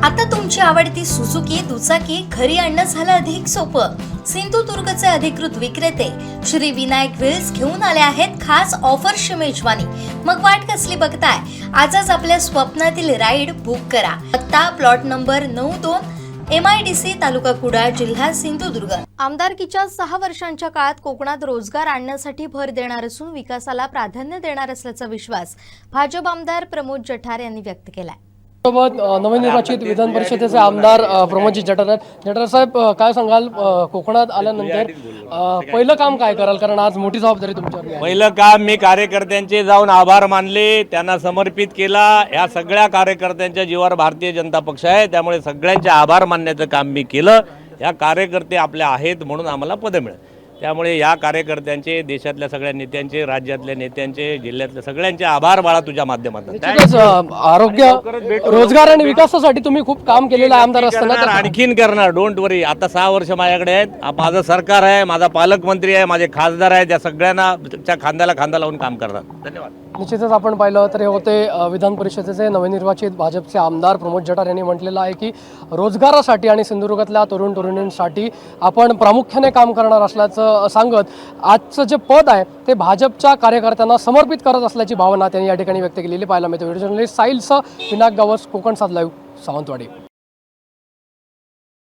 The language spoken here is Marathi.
आता तुमची आवडती सुझुकी दुचाकी घरी आणणं झालं अधिक सोपं। सिंधुदुर्गचे अधिकृत विक्रेते श्री विनायक व्हील्स घेऊन आले आहेत खास ऑफरची मेजवानी। मग वाट कसली बघताय, आजच आपल्या स्वप्नातील राईड बुक करा। पत्ता प्लॉट नंबर 92 MIDC तालुका कुडाळ जिल्हा सिंधुदुर्ग। आमदारकीच्या 6 वर्षांच्या काळात कोकणात रोजगार आणण्यासाठी भर देणार असून विकासाला प्राधान्य देणार असल्याचा विश्वास भाजप आमदार प्रमोद जठार यांनी व्यक्त केलाय। सोबत नवनिर्वाचित विधान परिषदेचे आमदार प्रमोदजी जठार जठार साहेब, काय सांगाल, कोकणात आल्यानंतर पहिलं काम काय कराल, कारण आज मोठी जबाबदारी तुमच्यावर आहे? पहिलं काम मी कार्यकर्त्यांचे जाऊन आभार मानले, त्यांना समर्पित केला। या सगळ्या कार्यकर्त्यांच्या जीवावर भारतीय जनता पक्ष आहे, त्यामुळे सगळ्यांचे आभार मानण्याचं काम मी केलं। या कार्यकर्ते आपले आहेत म्हणून आम्हाला पदं मिळाली, त्यामुळे या कार्यकर्त्यांचे, देशातल्या सगळ्या नेत्यांचे, राज्यातल्या नेत्यांचे, जिल्ह्यातल्या सगळ्यांचे आभार बाळा तुझ्या माध्यमातून। आरोग्य, रोजगार आणि विकासासाठी तुम्ही खूप काम केलेलं आहे आमदार असताना, आणखीन करणार, डोंट वरी। आता 6 वर्ष माझ्याकडे आहेत, माझं सरकार आहे, माझा पालकमंत्री आहे, माझे खासदार आहेत, या सगळ्यांना त्या खांद्याला खांदा लावून काम करणार। धन्यवाद। निश्चितच आपण पाहिलं तर हे होते विधान परिषदेचे नवनिर्वाचित भाजपचे आमदार प्रमोद जठार यांनी म्हटलेलं आहे की रोजगारासाठी आणि सिंधुदुर्गातल्या तरुण तरुणींसाठी आपण प्रामुख्याने काम करणार असल्याचं सांगत आजचं जे पद आहे ते भाजपच्या कार्यकर्त्यांना समर्पित करत असल्याची भावना त्यांनी या ठिकाणी व्यक्त केलेली पाहायला मिळते। व्हिडिओ जर्नलिस्ट साहिलसह विनायक गावस, कोकण सात लाईव्ह, सावंतवाडी।